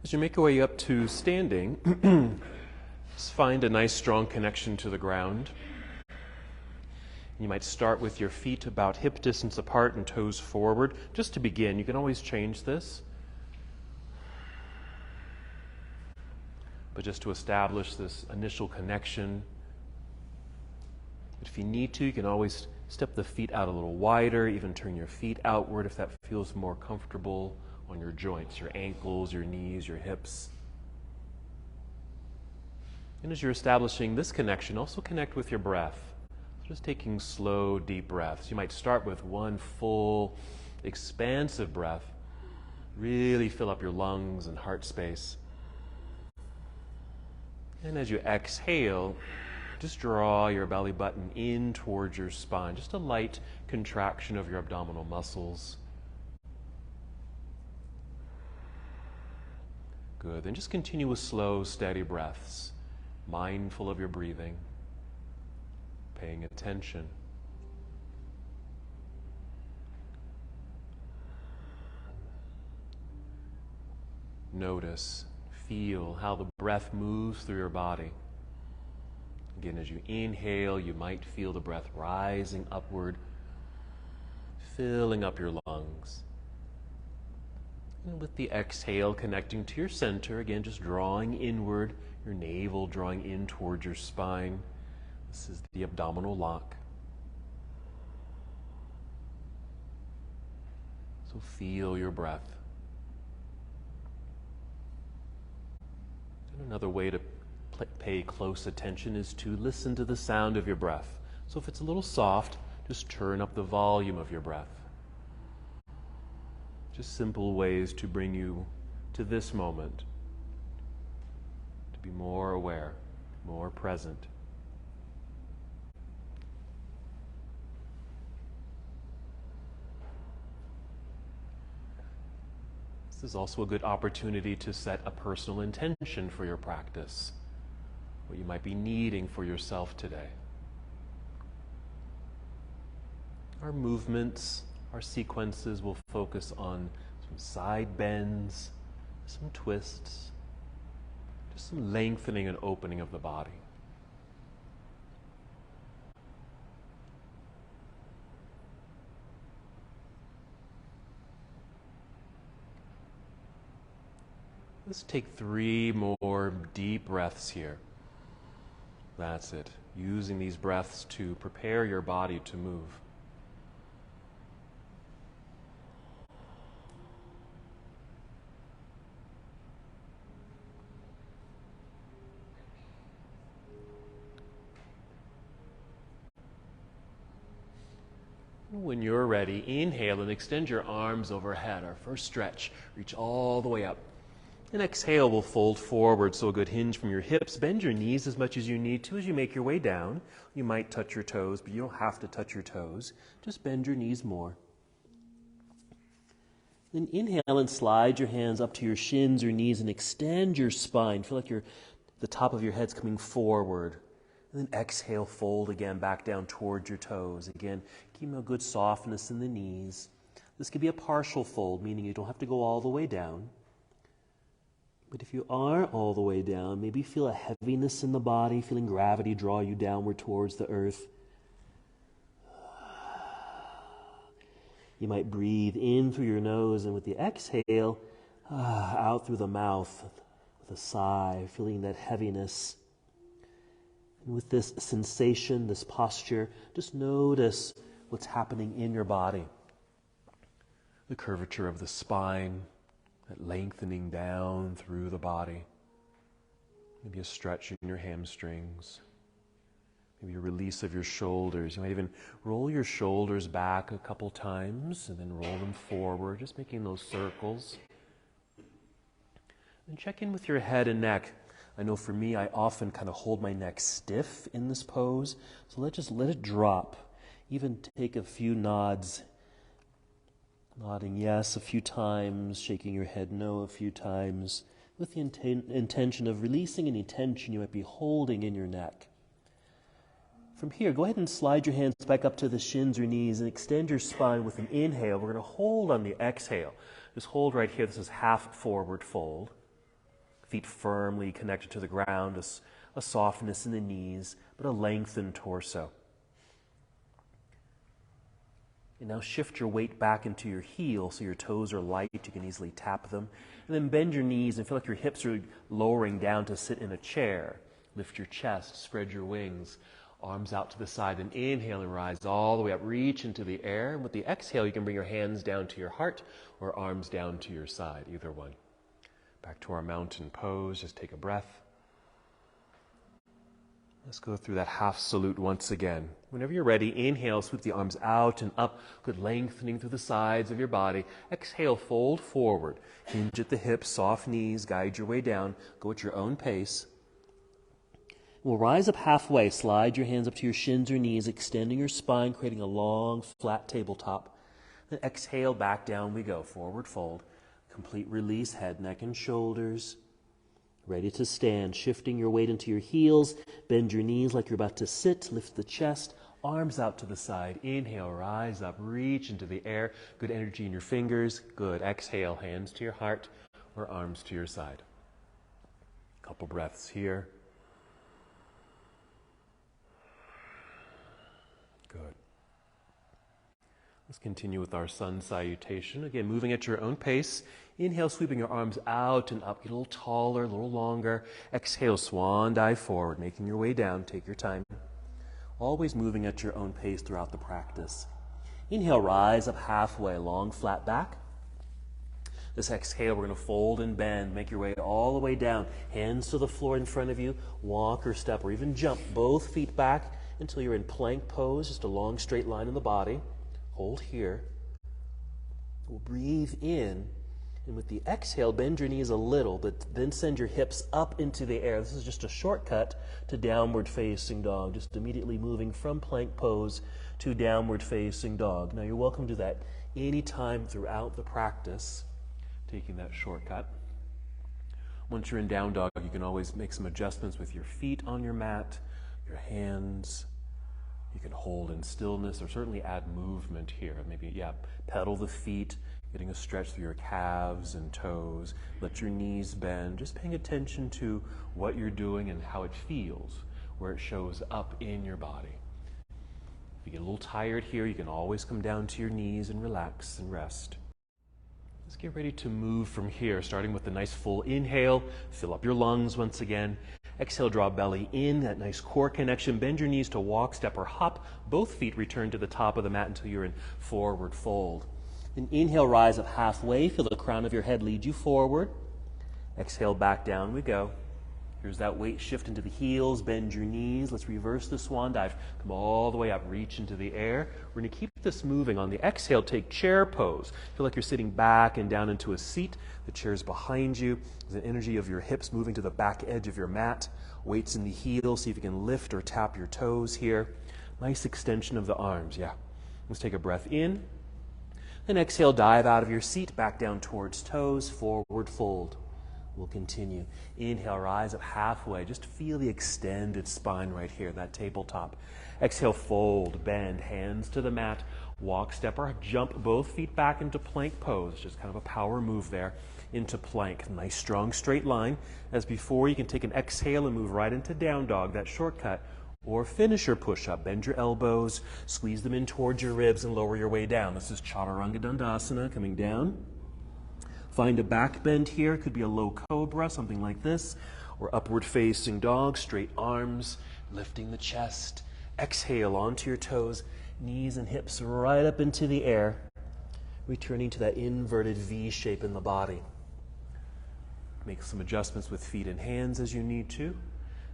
As you make your way up to standing, just find a nice strong connection to the ground. You might start with your feet about hip distance apart and toes forward. Just to begin, you can always change this. But just to establish this initial connection. If you need to, you can always step the feet out a little wider, even turn your feet outward if that feels more comfortable on your joints, your ankles, your knees, your hips. And as you're establishing this connection, also connect with your breath. Just taking slow, deep breaths. You might start with one full, expansive breath. Really fill up your lungs and heart space. And as you exhale, just draw your belly button in towards your spine. Just a light contraction of your abdominal muscles. Good. Then just continue with slow, steady breaths. Mindful of your breathing. Paying attention. Notice, feel how the breath moves through your body. Again, as you inhale, you might feel the breath rising upward, filling up your lungs. And with the exhale, connecting to your center, again, just drawing inward, your navel drawing in towards your spine. This is the abdominal lock. So feel your breath. And another way to pay close attention is to listen to the sound of your breath. So if it's a little soft, just turn up the volume of your breath. Just simple ways to bring you to this moment, to be more aware, more present. This is also a good opportunity to set a personal intention for your practice, what you might be needing for yourself today. Our movements, our sequences will focus on some side bends, some twists, just some lengthening and opening of the body. Let's take 3 more deep breaths here. That's it. Using these breaths to prepare your body to move. When you're ready, inhale and extend your arms overhead. Our first stretch. Reach all the way up. And exhale, we'll fold forward, so a good hinge from your hips. Bend your knees as much as you need to as you make your way down. You might touch your toes, but you don't have to touch your toes. Just bend your knees more. Then inhale and slide your hands up to your shins or knees and extend your spine. Feel like the top of your head's coming forward. And then exhale, fold again back down towards your toes. Again, keep a good softness in the knees. This could be a partial fold, meaning you don't have to go all the way down. But if you are all the way down, maybe feel a heaviness in the body, feeling gravity draw you downward towards the earth. You might breathe in through your nose, and with the exhale, out through the mouth with a sigh, feeling that heaviness. And with this sensation, this posture, just notice what's happening in your body. The curvature of the spine, that lengthening down through the body. Maybe a stretch in your hamstrings. Maybe a release of your shoulders. You might even roll your shoulders back a couple times and then roll them forward, just making those circles. And check in with your head and neck. I know for me, I often kind of hold my neck stiff in this pose. So let it drop. Even take a few nods. Nodding yes a few times, shaking your head no a few times, with the intention of releasing any tension you might be holding in your neck. From here, go ahead and slide your hands back up to the shins or knees and extend your spine with an inhale. We're going to hold on the exhale. Just hold right here. This is half forward fold. Feet firmly connected to the ground, a softness in the knees, but a lengthened torso. And now shift your weight back into your heel so your toes are light. You can easily tap them. And then bend your knees and feel like your hips are lowering down to sit in a chair. Lift your chest, spread your wings, arms out to the side. And inhale and rise all the way up. Reach into the air. And with the exhale, you can bring your hands down to your heart or arms down to your side, either one. Back to our mountain pose. Just take a breath. Let's go through that half salute once again. Whenever you're ready, inhale, sweep the arms out and up. Good lengthening through the sides of your body. Exhale, fold forward. Hinge at the hips, soft knees, guide your way down. Go at your own pace. We'll rise up halfway. Slide your hands up to your shins or knees, extending your spine, creating a long, flat tabletop. Then exhale, back down we go. Forward fold. Complete release, head, neck, and shoulders. Ready to stand, shifting your weight into your heels. Bend your knees like you're about to sit. Lift the chest, arms out to the side. Inhale, rise up, reach into the air. Good energy in your fingers. Good. Exhale, hands to your heart or arms to your side. Couple breaths here. Good. Let's continue with our sun salutation. Again, moving at your own pace. Inhale, sweeping your arms out and up. Get a little taller, a little longer. Exhale, swan dive forward, making your way down. Take your time. Always moving at your own pace throughout the practice. Inhale, rise up halfway, long, flat back. This exhale, we're going to fold and bend. Make your way all the way down. Hands to the floor in front of you. Walk or step or even jump both feet back until you're in plank pose, just a long straight line in the body. Hold here. We'll breathe in, and with the exhale, bend your knees a little, but then send your hips up into the air. This is just a shortcut to downward facing dog, just immediately moving from plank pose to downward facing dog. Now, you're welcome to do that anytime throughout the practice, taking that shortcut. Once you're in down dog, you can always make some adjustments with your feet on your mat, your hands. You can hold in stillness or certainly add movement here. Maybe, pedal the feet, getting a stretch through your calves and toes. Let your knees bend. Just paying attention to what you're doing and how it feels, where it shows up in your body. If you get a little tired here, you can always come down to your knees and relax and rest. Let's get ready to move from here, starting with a nice full inhale. Fill up your lungs once again. Exhale, draw belly in, that nice core connection. Bend your knees to walk, step, or hop. Both feet return to the top of the mat until you're in forward fold. Then inhale, rise up halfway. Feel the crown of your head lead you forward. Exhale, back down we go. Here's that weight shift into the heels. Bend your knees. Let's reverse the swan dive. Come all the way up. Reach into the air. We're going to keep this moving. On the exhale, take chair pose. Feel like you're sitting back and down into a seat. The chair's behind you. There's an energy of your hips moving to the back edge of your mat. Weights in the heels. See if you can lift or tap your toes here. Nice extension of the arms. Yeah. Let's take a breath in. Then exhale, dive out of your seat. Back down towards toes. Forward fold. We'll continue. Inhale, rise up halfway. Just feel the extended spine right here, that tabletop. Exhale, fold, bend, hands to the mat. Walk, step, or jump both feet back into plank pose. Just kind of a power move there into plank. Nice, strong, straight line. As before, you can take an exhale and move right into down dog, that shortcut. Or finisher push-up. Bend your elbows, squeeze them in towards your ribs, and lower your way down. This is Chaturanga Dandasana, coming down. Find a back bend here. It could be a low cobra, something like this, or upward facing dog, straight arms, lifting the chest. Exhale onto your toes, knees and hips right up into the air, returning to that inverted V shape in the body. Make some adjustments with feet and hands as you need to.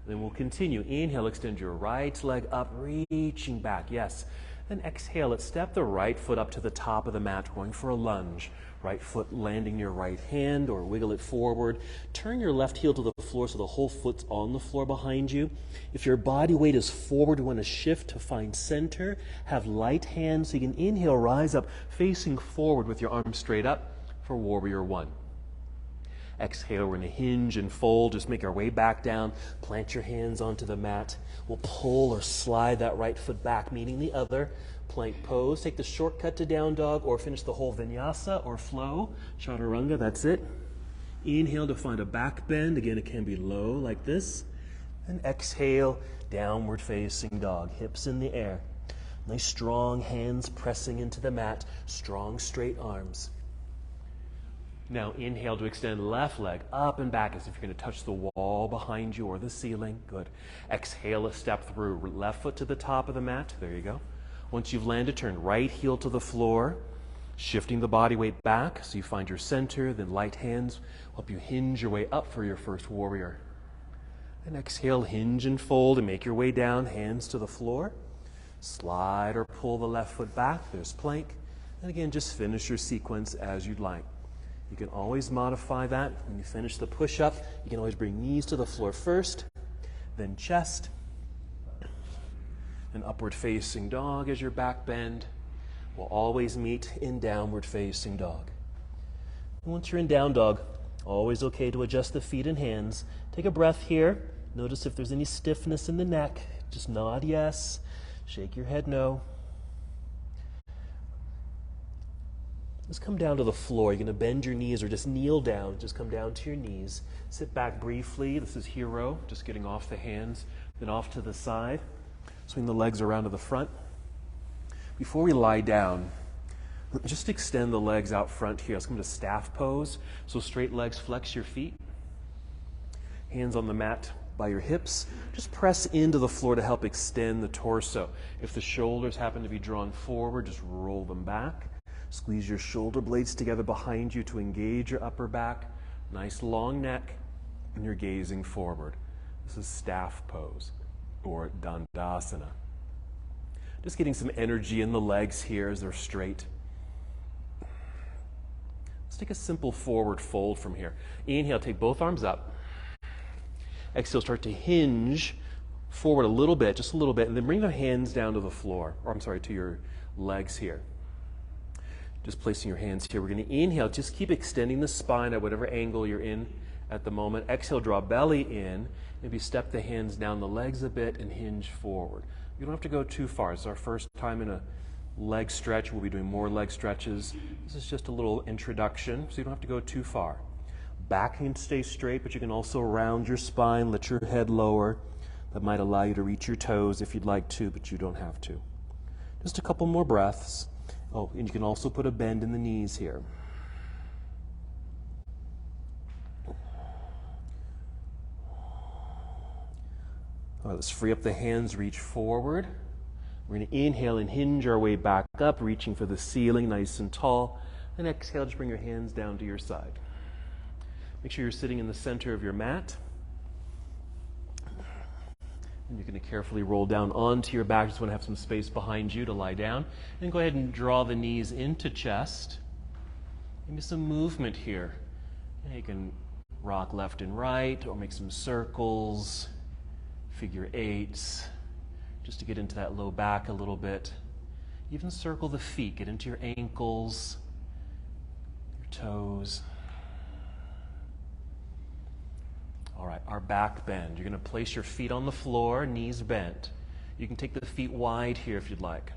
Then we'll continue. Inhale, extend your right leg up, reaching back. Yes. Then exhale it. Step the right foot up to the top of the mat, going for a lunge. Right foot landing your right hand or wiggle it forward. Turn your left heel to the floor so the whole foot's on the floor behind you. If your body weight is forward, you want to shift to find center. Have light hands so you can inhale, rise up, facing forward with your arms straight up for Warrior One. Exhale, we're going to hinge and fold. Just make our way back down. Plant your hands onto the mat. We'll pull or slide that right foot back, meaning the other. Plank pose. Take the shortcut to down dog or finish the whole vinyasa or flow. Chaturanga, that's it. Inhale to find a back bend. Again, it can be low like this. And exhale, downward facing dog, hips in the air. Nice strong hands pressing into the mat, strong straight arms. Now inhale to extend left leg up and back as if you're going to touch the wall behind you or the ceiling. Good. Exhale, a step through. Left foot to the top of the mat. There you go. Once you've landed, turn right heel to the floor, shifting the body weight back so you find your center. Then light hands help you hinge your way up for your first warrior. And exhale, hinge and fold and make your way down, hands to the floor. Slide or pull the left foot back. There's plank. And again, just finish your sequence as you'd like. You can always modify that. When you finish the push-up, you can always bring knees to the floor first, then chest, and upward facing dog as your back bend. We'll always meet in downward facing dog. And once you're in down dog, always okay to adjust the feet and hands. Take a breath here. Notice if there's any stiffness in the neck. Just nod yes. Shake your head no. Just come down to the floor. You're going to bend your knees or just kneel down. Just come down to your knees. Sit back briefly. This is hero. Just getting off the hands, then off to the side. Swing the legs around to the front. Before we lie down, just extend the legs out front here. Let's come to staff pose. So straight legs, flex your feet. Hands on the mat by your hips. Just press into the floor to help extend the torso. If the shoulders happen to be drawn forward, just roll them back. Squeeze your shoulder blades together behind you to engage your upper back. Nice long neck, and you're gazing forward. This is staff pose, or Dandasana. Just getting some energy in the legs here as they're straight. Let's take a simple forward fold from here. Inhale, take both arms up. Exhale, start to hinge forward a little bit, just a little bit, and then bring the hands down to the floor, or I'm sorry, to your legs here. Just placing your hands here. We're going to inhale. Just keep extending the spine at whatever angle you're in at the moment. Exhale, draw belly in. Maybe step the hands down the legs a bit and hinge forward. You don't have to go too far. It's our first time in a leg stretch. We'll be doing more leg stretches. This is just a little introduction, so you don't have to go too far. Back can stay straight, but you can also round your spine, let your head lower. That might allow you to reach your toes if you'd like to, but you don't have to. Just a couple more breaths. Oh, and you can also put a bend in the knees here. All right, let's free up the hands, reach forward. We're going to inhale and hinge our way back up, reaching for the ceiling, nice and tall. And exhale, just bring your hands down to your side. Make sure you're sitting in the center of your mat. And you're going to carefully roll down onto your back. Just want to have some space behind you to lie down. And go ahead and draw the knees into chest. Maybe some movement here. And you can rock left and right or make some circles, figure eights, just to get into that low back a little bit. Even circle the feet. Get into your ankles, your toes. All right, our back bend. You're going to place your feet on the floor, knees bent. You can take the feet wide here if you'd like.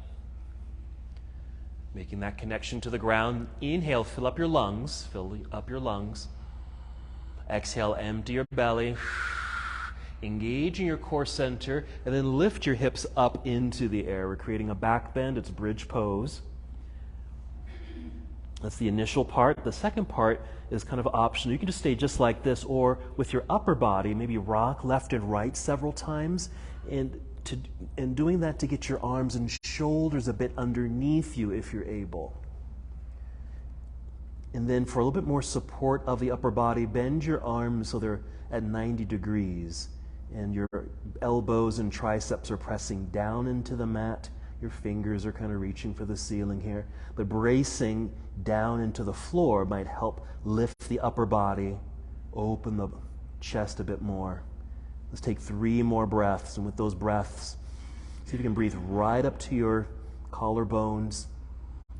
Making that connection to the ground. Inhale, fill up your lungs. Fill up your lungs. Exhale, empty your belly. Engage in your core center, and then lift your hips up into the air. We're creating a back bend. It's bridge pose. That's the initial part. The second part is kind of optional. You can just stay just like this, or with your upper body, maybe rock left and right several times, and doing that to get your arms and shoulders a bit underneath you if you're able. And then for a little bit more support of the upper body, bend your arms so they're at 90 degrees, and your elbows and triceps are pressing down into the mat. Your fingers are kind of reaching for the ceiling here. But bracing down into the floor might help lift the upper body, open the chest a bit more. Let's take 3 more breaths. And with those breaths, see if you can breathe right up to your collarbones.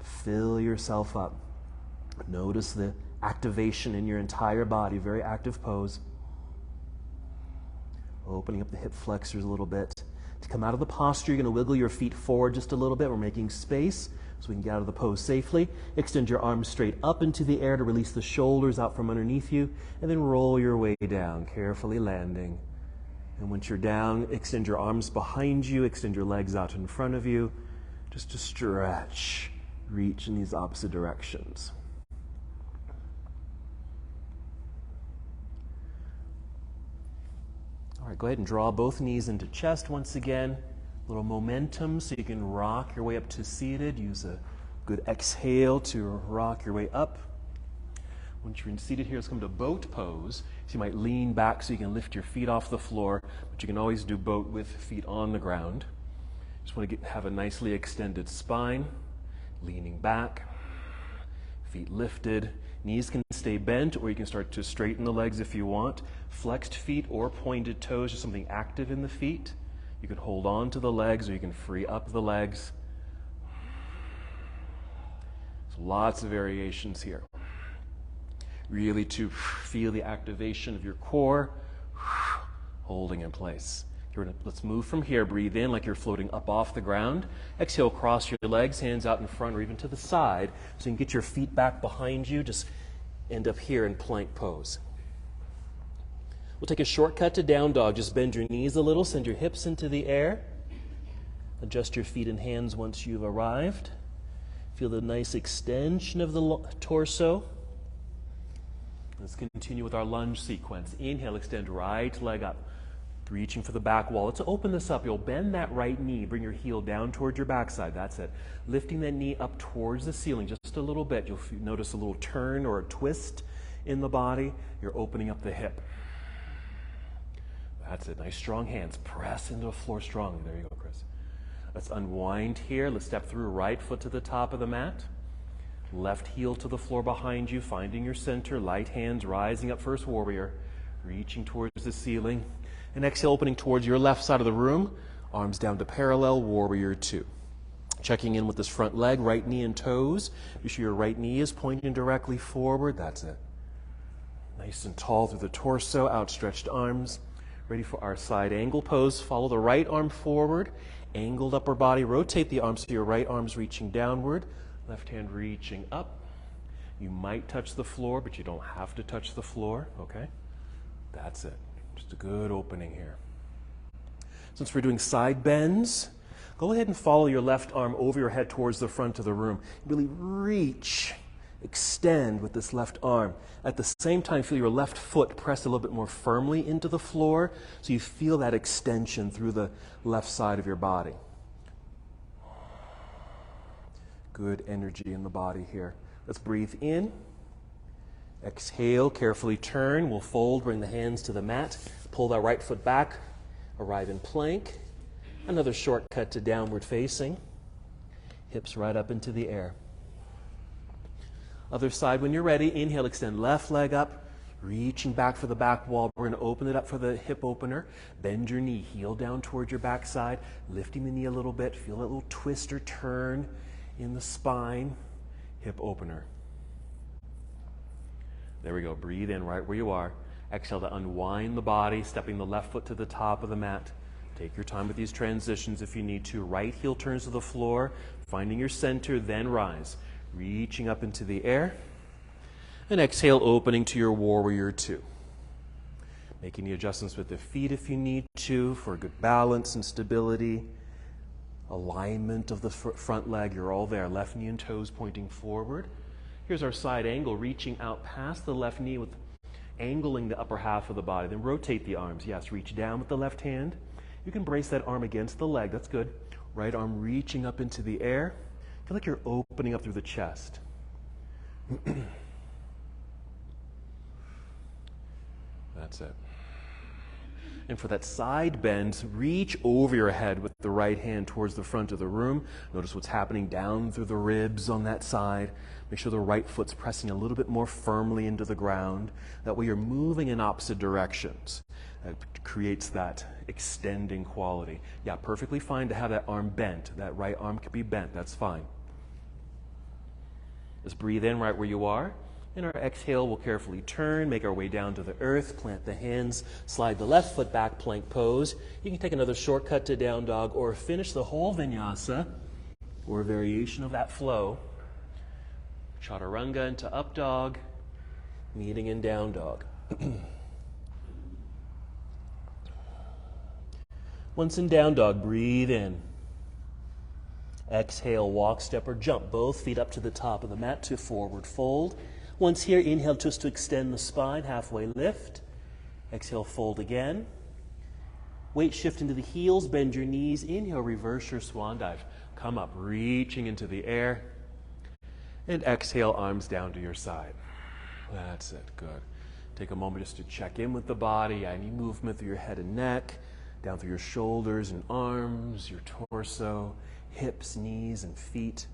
Fill yourself up. Notice the activation in your entire body. Very active pose. Opening up the hip flexors a little bit. To come out of the posture, you're going to wiggle your feet forward just a little bit. We're making space so we can get out of the pose safely. Extend your arms straight up into the air to release the shoulders out from underneath you, and then roll your way down, carefully landing. And once you're down, extend your arms behind you, extend your legs out in front of you, just to stretch, reach in these opposite directions. All right, go ahead and draw both knees into chest once again. A little momentum so you can rock your way up to seated. Use a good exhale to rock your way up. Once you're in seated here, let's come to boat pose. So you might lean back so you can lift your feet off the floor, but you can always do boat with feet on the ground. Just want to have a nicely extended spine, leaning back, feet lifted. Knees can stay bent, or you can start to straighten the legs if you want. Flexed feet or pointed toes, just something active in the feet. You can hold on to the legs, or you can free up the legs. So lots of variations here. Really to feel the activation of your core, holding in place. Let's move from here. Breathe in like you're floating up off the ground. Exhale, cross your legs, hands out in front or even to the side, so you can get your feet back behind you. Just end up here in plank pose. We'll take a shortcut to down dog. Just bend your knees a little, send your hips into the air. Adjust your feet and hands once you've arrived. Feel the nice extension of the torso. Let's continue with our lunge sequence. Inhale, extend right leg up, reaching for the back wall. Let's open this up. You'll bend that right knee, bring your heel down towards your backside. That's it. Lifting that knee up towards the ceiling just a little bit. You'll notice a little turn or a twist in the body. You're opening up the hip. That's it. Nice strong hands. Press into the floor strongly. There you go, Chris. Let's unwind here. Let's step through right foot to the top of the mat. Left heel to the floor behind you, finding your center. Light hands rising up, first warrior. Reaching towards the ceiling. And exhale, opening towards your left side of the room. Arms down to parallel, warrior two. Checking in with this front leg, right knee and toes. Be sure your right knee is pointing directly forward. That's it. Nice and tall through the torso, outstretched arms. Ready for our side angle pose. Follow the right arm forward, angled upper body. Rotate the arms so your right arm's reaching downward, left hand reaching up. You might touch the floor, but you don't have to touch the floor, okay? That's it. Just a good opening here. Since we're doing side bends, go ahead and follow your left arm over your head towards the front of the room. Really reach, extend with this left arm. At the same time, feel your left foot press a little bit more firmly into the floor so you feel that extension through the left side of your body. Good energy in the body here. Let's breathe in. Exhale, carefully turn. We'll fold, bring the hands to the mat. Pull that right foot back. Arrive in plank. Another shortcut to downward facing. Hips right up into the air. Other side when you're ready. Inhale, extend left leg up. Reaching back for the back wall. We're going to open it up for the hip opener. Bend your knee, heel down towards your backside. Lifting the knee a little bit. Feel a little twist or turn in the spine. Hip opener. There we go. Breathe in right where you are. Exhale to unwind the body, stepping the left foot to the top of the mat. Take your time with these transitions if you need to. Right heel turns to the floor, finding your center, then rise. Reaching up into the air. And exhale, opening to your warrior two. Making the adjustments with the feet if you need to for good balance and stability. Alignment of the front leg, you're all there. Left knee and toes pointing forward. Here's our side angle, reaching out past the left knee with angling the upper half of the body. Then rotate the arms. Yes, reach down with the left hand. You can brace that arm against the leg. That's good. Right arm reaching up into the air. Feel like you're opening up through the chest. That's it. And for that side bend, reach over your head with the right hand towards the front of the room. Notice what's happening down through the ribs on that side. Make sure the right foot's pressing a little bit more firmly into the ground. That way you're moving in opposite directions. It creates that extending quality. Yeah, perfectly fine to have that arm bent. That right arm can be bent. That's fine. Just breathe in right where you are. In our exhale, we'll carefully turn, make our way down to the earth, plant the hands, slide the left foot back, plank pose. You can take another shortcut to down dog or finish the whole vinyasa or a variation of that flow. Chaturanga into up dog, meeting in down dog. Once in down dog, breathe in. Exhale, walk, step, or jump. Both feet up to the top of the mat to forward fold. Once here, inhale just to extend the spine, halfway lift. Exhale, fold again. Weight shift into the heels, bend your knees. Inhale, reverse your swan dive. Come up, reaching into the air. And exhale, arms down to your side. That's it, good. Take a moment just to check in with the body, any movement through your head and neck, down through your shoulders and arms, your torso, hips, knees, and feet.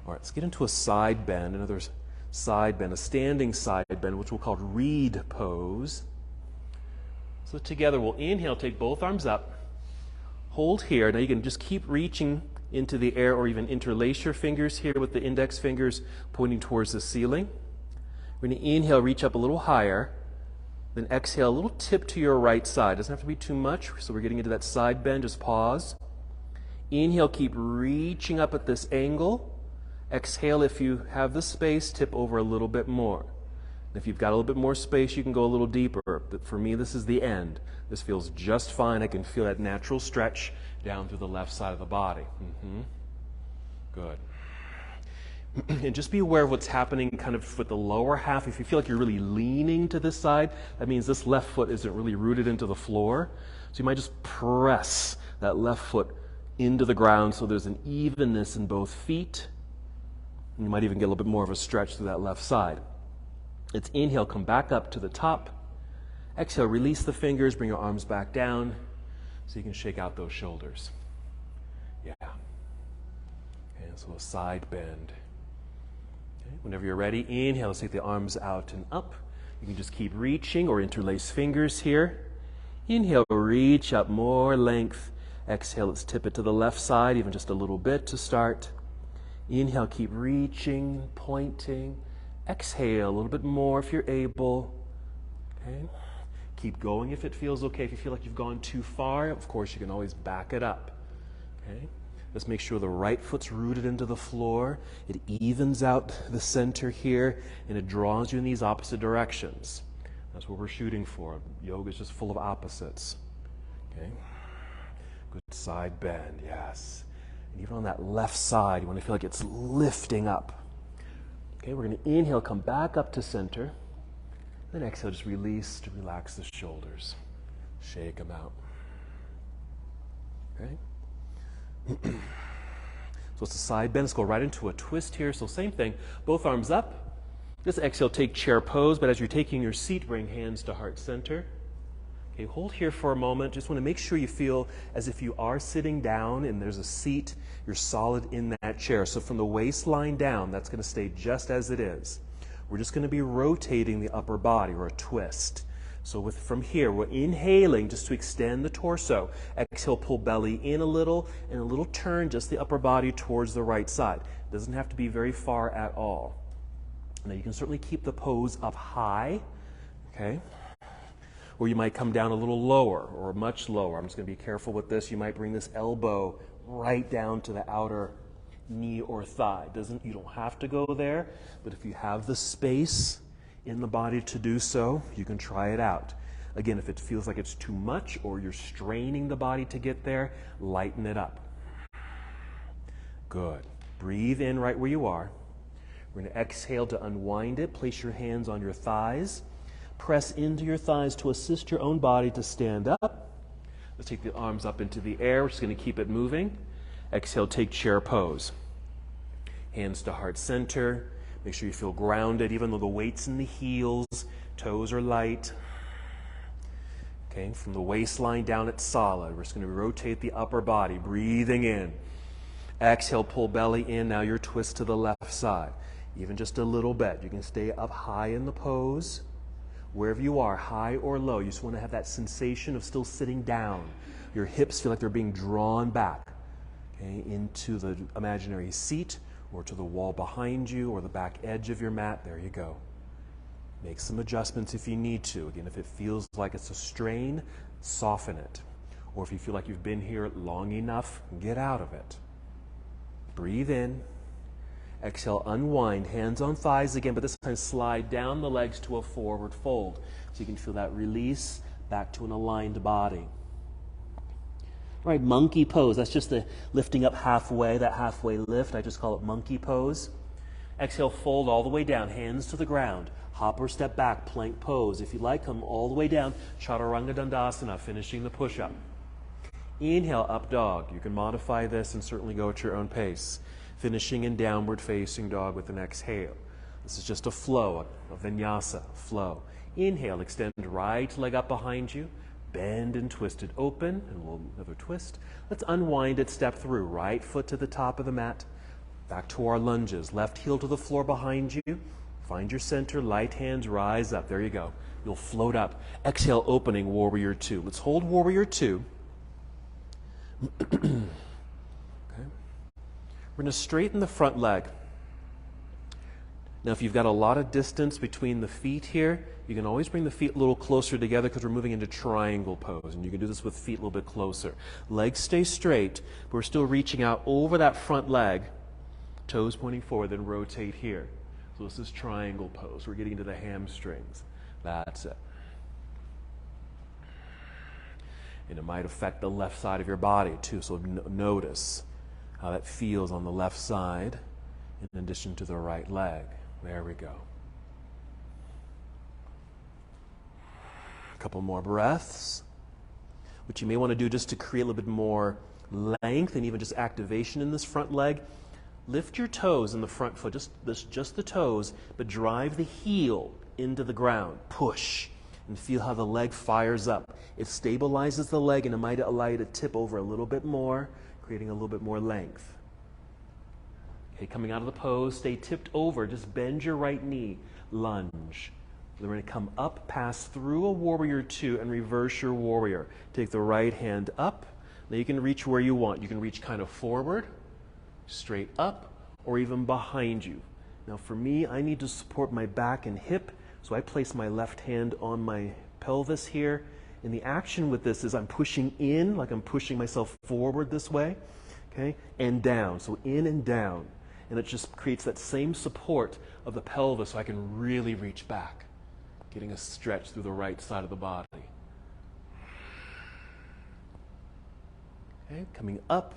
All right, let's get into a side bend, another side bend, a standing side bend, which we'll call reed pose. So together we'll inhale, take both arms up, hold here. Now you can just keep reaching into the air or even interlace your fingers here with the index fingers pointing towards the ceiling. We're going to inhale, reach up a little higher, then exhale, a little tip to your right side. Doesn't have to be too much, so we're getting into that side bend, just pause. Inhale, keep reaching up at this angle. Exhale, if you have the space, tip over a little bit more. If you've got a little bit more space, you can go a little deeper. But for me, this is the end. This feels just fine. I can feel that natural stretch down through the left side of the body. Good. And just be aware of what's happening kind of with the lower half. If you feel like you're really leaning to this side, that means this left foot isn't really rooted into the floor. So you might just press that left foot into the ground so there's an evenness in both feet. You might even get a little bit more of a stretch through that left side. It's inhale, come back up to the top. Exhale, release the fingers, bring your arms back down so you can shake out those shoulders. Yeah. And so a side bend. Okay. Whenever you're ready, inhale, let's take the arms out and up. You can just keep reaching or interlace fingers here. Inhale, reach up, more length. Exhale, let's tip it to the left side, even just a little bit to start. Inhale, keep reaching, pointing. Exhale, a little bit more if you're able. Okay. Keep going if it feels okay. If you feel like you've gone too far, of course, you can always back it up. Okay. Let's make sure the right foot's rooted into the floor. It evens out the center here, and it draws you in these opposite directions. That's what we're shooting for. Yoga is just full of opposites. Okay. Good side bend, yes. And even on that left side, you want to feel like it's lifting up. Okay, we're going to inhale, come back up to center. Then exhale, just release to relax the shoulders. Shake them out. Okay? So it's a side bend. Let's go right into a twist here. So same thing, both arms up. Just exhale, take chair pose, but as you're taking your seat, bring hands to heart center. Okay, hold here for a moment. Just want to make sure you feel as if you are sitting down and there's a seat. You're solid in that chair. So from the waistline down, that's going to stay just as it is. We're just going to be rotating the upper body, or a twist. So from here, we're inhaling just to extend the torso. Exhale, pull belly in a little, and a little turn just the upper body towards the right side. It doesn't have to be very far at all. Now you can certainly keep the pose up high, okay? Or you might come down a little lower or much lower. I'm just going to be careful with this. You might bring this elbow right down to the outer knee or thigh. You don't have to go there, but if you have the space in the body to do so, you can try it out. Again, if it feels like it's too much or you're straining the body to get there, lighten it up. Good. Breathe in right where you are. We're going to exhale to unwind it. Place your hands on your thighs. Press into your thighs to assist your own body to stand up. Let's take the arms up into the air. We're just going to keep it moving. Exhale, take chair pose. Hands to heart center. Make sure you feel grounded, even though the weight's in the heels. Toes are light. Okay, from the waistline down, it's solid. We're just going to rotate the upper body, breathing in. Exhale, pull belly in. Now your twist to the left side. Even just a little bit. You can stay up high in the pose. Wherever you are, high or low, you just want to have that sensation of still sitting down. Your hips feel like they're being drawn back. Okay, into the imaginary seat or to the wall behind you or the back edge of your mat. There you go. Make some adjustments if you need to. Again, if it feels like it's a strain, soften it. Or if you feel like you've been here long enough, get out of it. Breathe in. Exhale, unwind, hands on thighs again, but this time slide down the legs to a forward fold. So you can feel that release back to an aligned body. All right, monkey pose. That's just the lifting up halfway, that halfway lift. I just call it monkey pose. Exhale, fold all the way down, hands to the ground. Hop or step back, plank pose. If you like, come all the way down, Chaturanga Dandasana, finishing the push-up. Inhale, up dog. You can modify this and certainly go at your own pace. Finishing in downward facing dog with an exhale. This is just a flow, a vinyasa flow. Inhale, extend right leg up behind you. Bend and twist it open, and we'll another twist. Let's unwind it, step through. Right foot to the top of the mat. Back to our lunges. Left heel to the floor behind you. Find your center, light hands, rise up. There you go. You'll float up. Exhale, opening warrior two. Let's hold warrior two. Okay. We're going to straighten the front leg. Now, if you've got a lot of distance between the feet here, you can always bring the feet a little closer together because we're moving into triangle pose. And you can do this with feet a little bit closer. Legs stay straight, but we're still reaching out over that front leg. Toes pointing forward, then rotate here. So this is triangle pose. We're getting into the hamstrings. That's it. And it might affect the left side of your body too. So notice how that feels on the left side in addition to the right leg. There we go. A couple more breaths. What you may want to do just to create a little bit more length and even just activation in this front leg, lift your toes in the front foot, just the toes, but drive the heel into the ground. Push. And feel how the leg fires up. It stabilizes the leg and it might allow you to tip over a little bit more, creating a little bit more length. Okay, coming out of the pose, stay tipped over. Just bend your right knee. Lunge. We're going to come up, pass through a warrior two, and reverse your warrior. Take the right hand up. Now you can reach where you want. You can reach kind of forward, straight up, or even behind you. Now for me, I need to support my back and hip. So I place my left hand on my pelvis here. And the action with this is I'm pushing in, like I'm pushing myself forward this way, okay, and down. So in and down. And it just creates that same support of the pelvis so I can really reach back, getting a stretch through the right side of the body. Okay, coming up,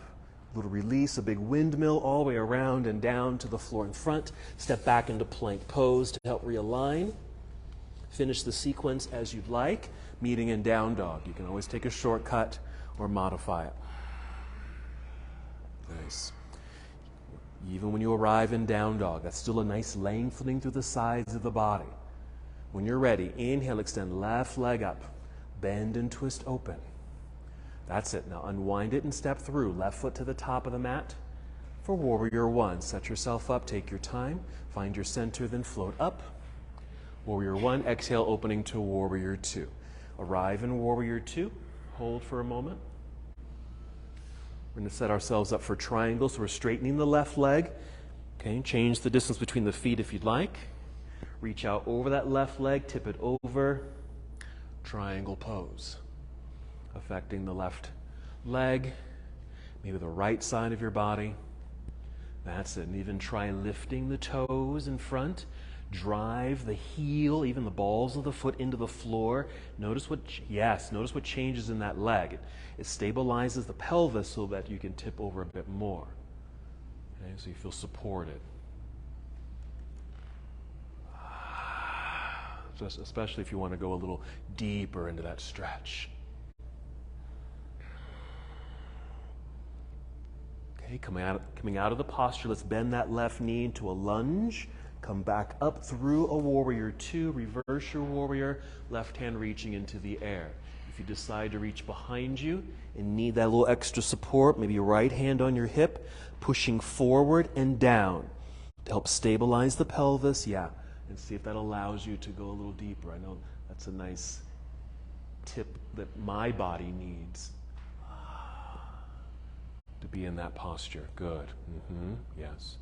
a little release, a big windmill all the way around and down to the floor in front. Step back into plank pose to help realign. Finish the sequence as you'd like, meeting in down dog. You can always take a shortcut or modify it. Nice. Even when you arrive in down dog, that's still a nice lengthening through the sides of the body. When you're ready, inhale, extend left leg up, bend and twist open. That's it. Now unwind it and step through. Left foot to the top of the mat for warrior one. Set yourself up, take your time, find your center, then float up. Warrior one, exhale, opening to warrior two. Arrive in warrior two, hold for a moment. We're going to set ourselves up for triangle, so we're straightening the left leg. Okay, change the distance between the feet if you'd like. Reach out over that left leg, tip it over. Triangle pose. Affecting the left leg, maybe the right side of your body. That's it. And even try lifting the toes in front. Drive the heel, even the balls of the foot into the floor. Notice what changes in that leg. It stabilizes the pelvis so that you can tip over a bit more. Okay, so you feel supported. Just especially if you want to go a little deeper into that stretch. Okay, coming out of the posture, let's bend that left knee into a lunge. Come back up through a warrior two, reverse your warrior, left hand reaching into the air. If you decide to reach behind you and need that little extra support, maybe your right hand on your hip, pushing forward and down to help stabilize the pelvis, and see if that allows you to go a little deeper. I know that's a nice tip that my body needs. to be in that posture. Good. Yes.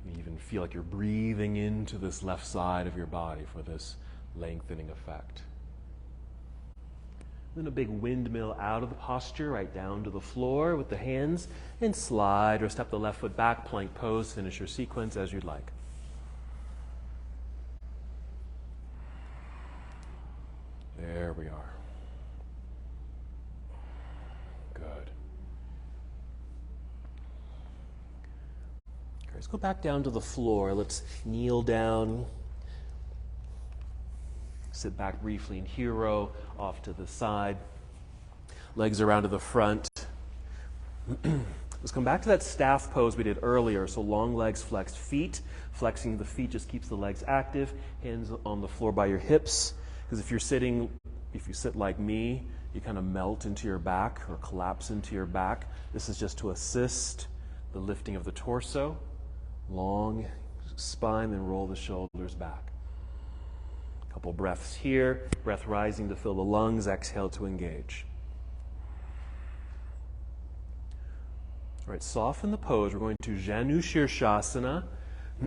You even feel like you're breathing into this left side of your body for this lengthening effect. Then a big windmill out of the posture, right down to the floor with the hands, and slide or step the left foot back, plank pose, finish your sequence as you'd like. There we are. Good. Okay, let's go back down to the floor. Let's kneel down. Sit back briefly in hero, off to the side. Legs around to the front. Let's come back to that staff pose we did earlier. So long legs, flexed feet. Flexing the feet just keeps the legs active. Hands on the floor by your hips. Because if you sit like me, you kind of melt into your back or collapse into your back. This is just to assist the lifting of the torso. Long spine, then roll the shoulders back. Couple breaths here. Breath rising to fill the lungs. Exhale to engage. All right, soften the pose. We're going to Janu Shirshasana,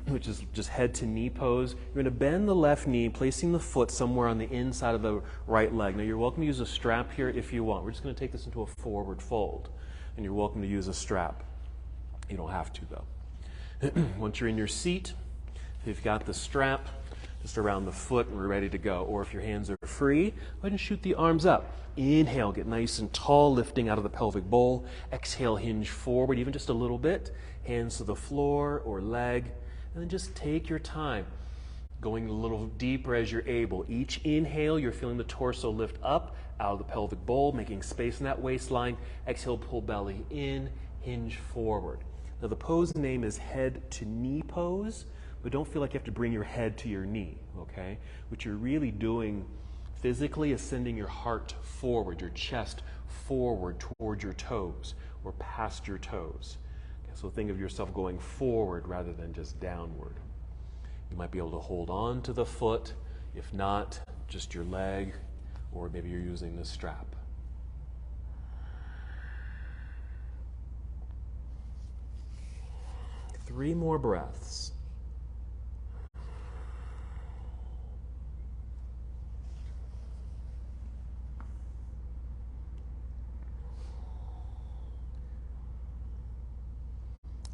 which is just head to knee pose. You're going to bend the left knee, placing the foot somewhere on the inside of the right leg. Now, you're welcome to use a strap here if you want. We're just going to take this into a forward fold, and you're welcome to use a strap. You don't have to, though. Once you're in your seat, if you've got the strap, just around the foot, and we're ready to go. Or if your hands are free, go ahead and shoot the arms up. Inhale, get nice and tall, lifting out of the pelvic bowl. Exhale, hinge forward, even just a little bit. Hands to the floor or leg. And then just take your time, going a little deeper as you're able. Each inhale, you're feeling the torso lift up out of the pelvic bowl, making space in that waistline. Exhale, pull belly in, hinge forward. Now the pose name is head to knee pose. But don't feel like you have to bring your head to your knee, okay? What you're really doing physically is sending your heart forward, your chest forward toward your toes or past your toes. Okay, so think of yourself going forward rather than just downward. You might be able to hold on to the foot. If not, just your leg, or maybe you're using the strap. Three more breaths.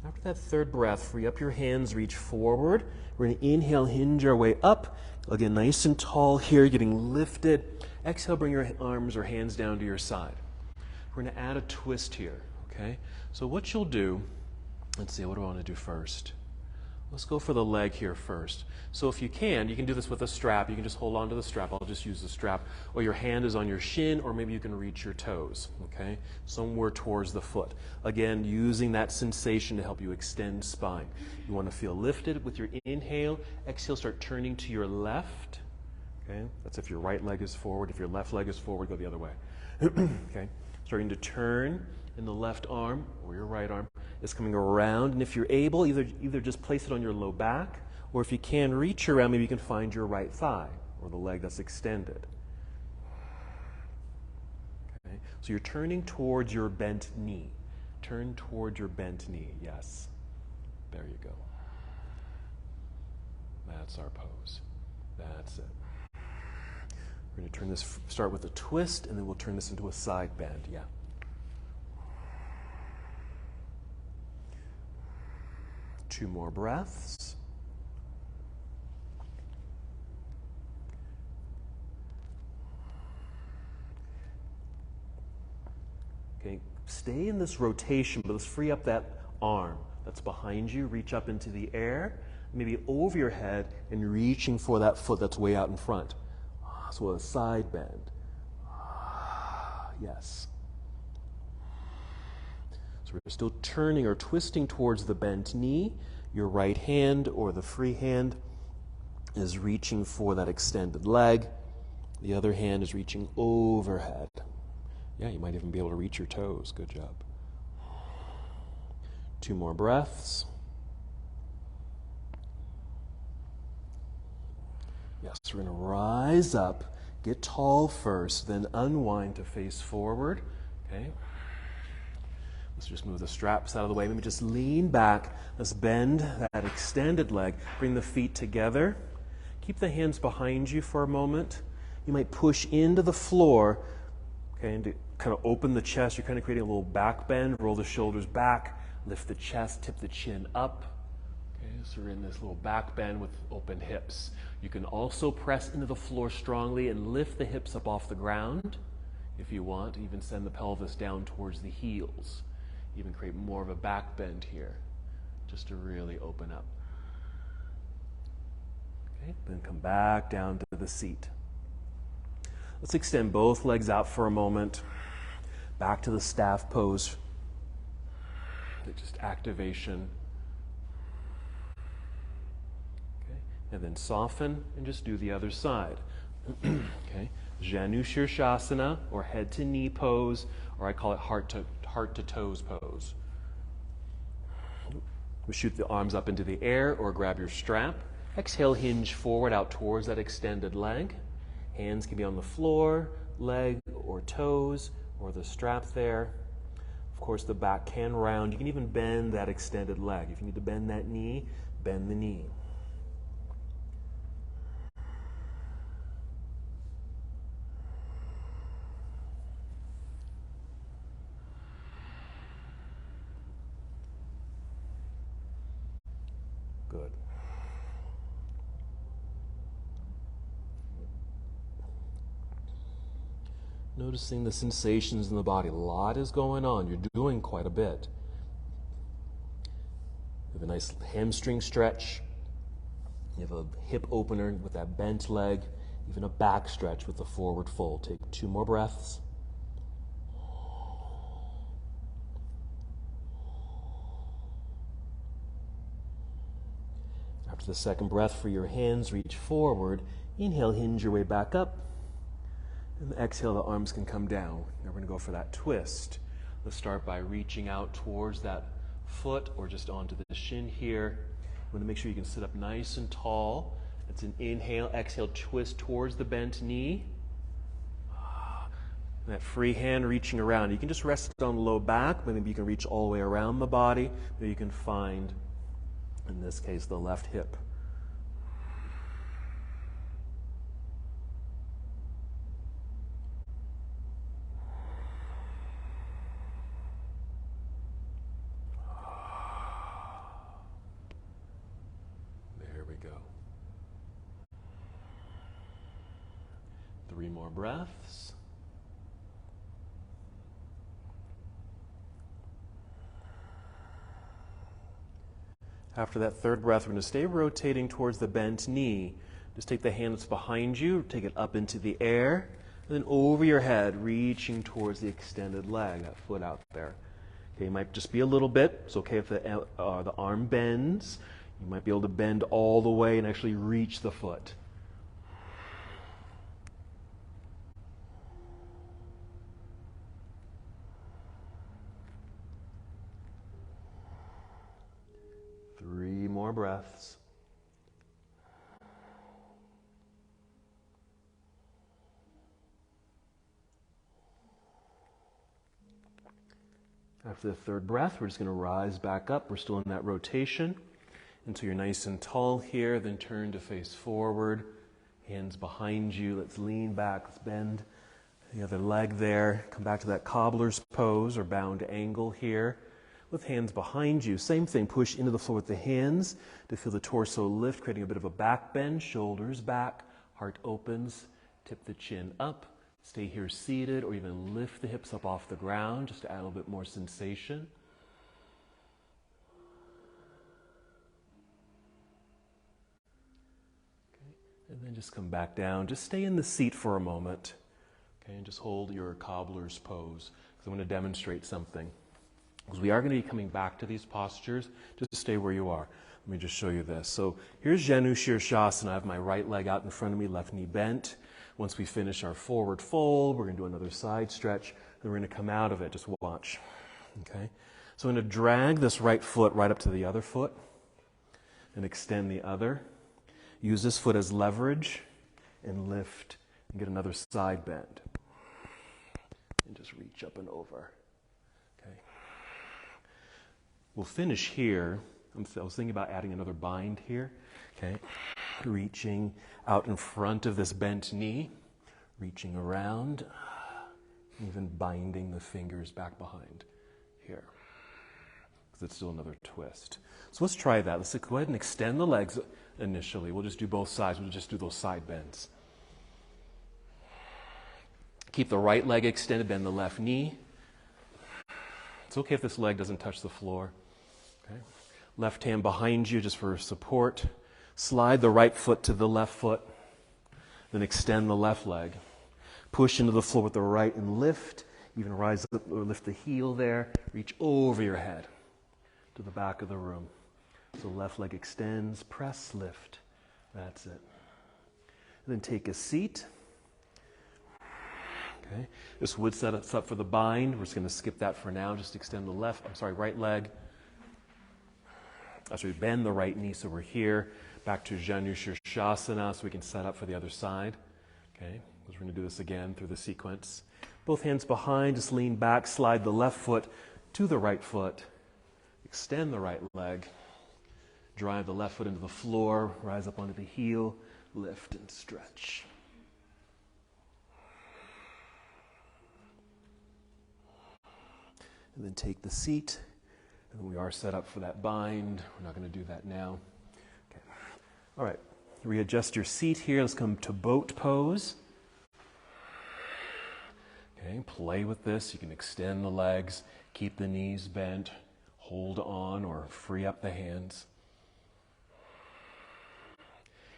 After that third breath, free up your hands, reach forward. We're going to inhale, hinge our way up. Again, nice and tall here, getting lifted. Exhale, bring your arms or hands down to your side. We're going to add a twist here, okay? So what you'll do, let's see, what do I want to do first? Let's go for the leg here first. So if you can do this with a strap. You can just hold on to the strap. I'll just use the strap. Or your hand is on your shin, or maybe you can reach your toes, okay? Somewhere towards the foot. Again, using that sensation to help you extend spine. You want to feel lifted with your inhale. Exhale, start turning to your left, okay? That's if your right leg is forward. If your left leg is forward, go the other way, okay? Starting to turn in the left arm, or your right arm is coming around. And if you're able, either just place it on your low back, or if you can reach around, maybe you can find your right thigh or the leg that's extended. Okay? So you're turning towards your bent knee. Turn towards your bent knee. Yes. There you go. That's our pose. That's it. We're going to turn this, start with a twist, and then we'll turn this into a side bend. Yeah. Two more breaths. Okay, stay in this rotation, but let's free up that arm that's behind you. Reach up into the air, maybe over your head, and reaching for that foot that's way out in front. So a side bend. Yes. So we're still turning or twisting towards the bent knee. Your right hand or the free hand is reaching for that extended leg. The other hand is reaching overhead. Yeah, you might even be able to reach your toes. Good job. Two more breaths. Yes, we're going to rise up, get tall first, then unwind to face forward. Okay. Let's just move the straps out of the way. Maybe just lean back. Let's bend that extended leg. Bring the feet together. Keep the hands behind you for a moment. You might push into the floor, okay, and to kind of open the chest. You're kind of creating a little back bend. Roll the shoulders back. Lift the chest. Tip the chin up. Okay, so we're in this little back bend with open hips. You can also press into the floor strongly and lift the hips up off the ground if you want. Even send the pelvis down towards the heels. Even create more of a back bend here, just to really open up. Okay, then come back down to the seat. Let's extend both legs out for a moment. Back to the staff pose. Just activation. Okay, and then soften and just do the other side. Okay, Janu Shirshasana, or head to knee pose, or I call it heart to toes pose. We shoot the arms up into the air or grab your strap. Exhale, hinge forward out towards that extended leg. Hands can be on the floor, leg or toes, or the strap there. Of course, the back can round. You can even bend that extended leg. If you need to bend that knee, bend the knee. Good. Noticing the sensations in the body. A lot is going on. You're doing quite a bit. You have a nice hamstring stretch. You have a hip opener with that bent leg. Even a back stretch with the forward fold. Take 2 more breaths. After the second breath, for your hands, reach forward. Inhale, hinge your way back up. And exhale, the arms can come down. Now we're going to go for that twist. Let's start by reaching out towards that foot or just onto the shin here. You want to make sure you can sit up nice and tall. It's an inhale, exhale, twist towards the bent knee. That free hand reaching around. You can just rest on the low back. Maybe you can reach all the way around the body. Maybe you can find, in this case, the left hip. There we go. 3 more breaths. After that third breath, we're going to stay rotating towards the bent knee. Just take the hand that's behind you, take it up into the air, and then over your head, reaching towards the extended leg, that foot out there. Okay, it might just be a little bit. It's okay if the arm bends. You might be able to bend all the way and actually reach the foot. Three more breaths. After the third breath, we're just going to rise back up. We're still in that rotation until you're nice and tall here. Then turn to face forward. Hands behind you. Let's lean back. Let's bend the other leg there. Come back to that cobbler's pose or bound angle here. With hands behind you. Same thing. Push into the floor with the hands to feel the torso lift, creating a bit of a back bend. Shoulders back. Heart opens. Tip the chin up. Stay here seated or even lift the hips up off the ground just to add a little bit more sensation. Okay. And then just come back down. Just stay in the seat for a moment. Okay, and just hold your cobbler's pose because I'm going to demonstrate something. Because we are going to be coming back to these postures. Just stay where you are. Let me just show you this. So here's Janu Shirshasana. I have my right leg out in front of me, left knee bent. Once we finish our forward fold, we're going to do another side stretch, then we're going to come out of it. Just watch. Okay? So I'm going to drag this right foot right up to the other foot and extend the other. Use this foot as leverage and lift and get another side bend. And just reach up and over. Okay? We'll finish here. I was thinking about adding another bind here. Okay, reaching out in front of this bent knee, reaching around, even binding the fingers back behind here, because it's still another twist. So let's try that. Let's go ahead and extend the legs initially. We'll just do both sides. We'll just do those side bends. Keep the right leg extended, bend the left knee. It's okay if this leg doesn't touch the floor. Okay. Left hand behind you just for support. Slide the right foot to the left foot. Then extend the left leg. Push into the floor with the right and lift. Even rise up or lift the heel there. Reach over your head to the back of the room. So left leg extends, press, lift. That's it. And then take a seat. Okay. This would set us up for the bind. We're just going to skip that for now. Just extend the right leg. Actually, bend the right knee so we're here. Back to Janu Shirshasana so we can set up for the other side. Okay. We're going to do this again through the sequence. Both hands behind, just lean back, slide the left foot to the right foot. Extend the right leg. Drive the left foot into the floor, rise up onto the heel, lift and stretch. And then take the seat. And we are set up for that bind. We're not going to do that now. Okay. All right. Readjust your seat here. Let's come to boat pose. Okay. Play with this. You can extend the legs, keep the knees bent, hold on or free up the hands.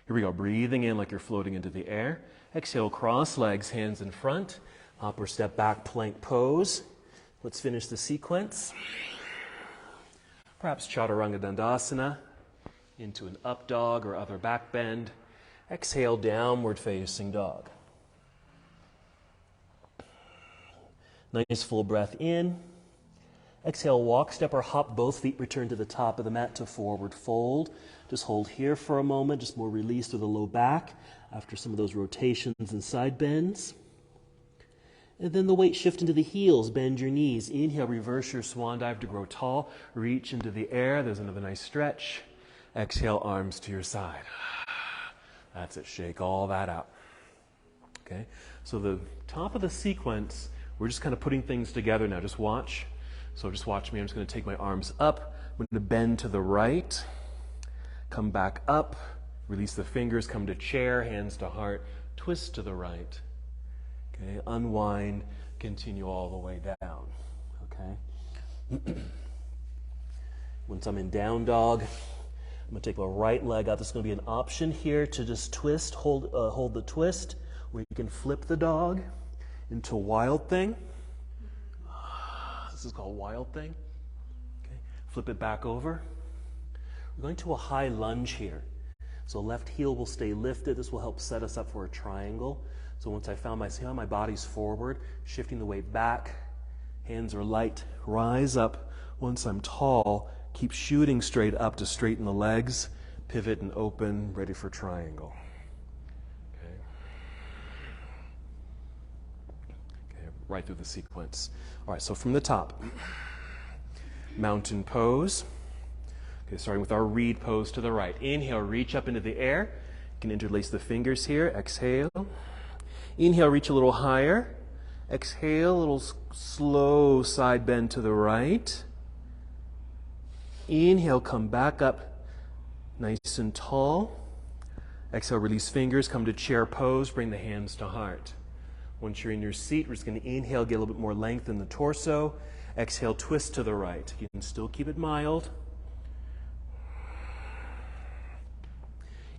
Here we go. Breathing in like you're floating into the air. Exhale, cross legs, hands in front. Up or step back, plank pose. Let's finish the sequence. Perhaps Chaturanga Dandasana into an up dog or other back bend. Exhale, downward facing dog. Nice full breath in. Exhale, walk, step, or hop both feet. Return to the top of the mat to forward fold. Just hold here for a moment, just more release through the low back after some of those rotations and side bends. And then the weight shift into the heels, bend your knees. Inhale, reverse your swan dive to grow tall. Reach into the air. There's another nice stretch. Exhale, arms to your side. That's it. Shake all that out. Okay? So the top of the sequence, we're just kind of putting things together now. Just watch. So just watch me. I'm just going to take my arms up. I'm going to bend to the right. Come back up. Release the fingers. Come to chair. Hands to heart. Twist to the right. Okay, unwind, continue all the way down, okay? Once I'm in down dog, I'm going to take the right leg out. There's going to be an option here to just twist, hold the twist, or you can flip the dog into wild thing. This is called wild thing. Okay, flip it back over. We're going to a high lunge here. So left heel will stay lifted. This will help set us up for a triangle. So once I found my body's forward, shifting the weight back, hands are light, rise up. Once I'm tall, keep shooting straight up to straighten the legs, pivot and open, ready for triangle. Okay. Okay, right through the sequence. All right, so from the top, mountain pose. Okay, starting with our reed pose to the right. Inhale, reach up into the air. You can interlace the fingers here. Exhale. Inhale, reach a little higher. Exhale, a little slow side bend to the right. Inhale, come back up nice and tall. Exhale, release fingers, come to chair pose, bring the hands to heart. Once you're in your seat, we're just going to inhale, get a little bit more length in the torso. Exhale, twist to the right. You can still keep it mild.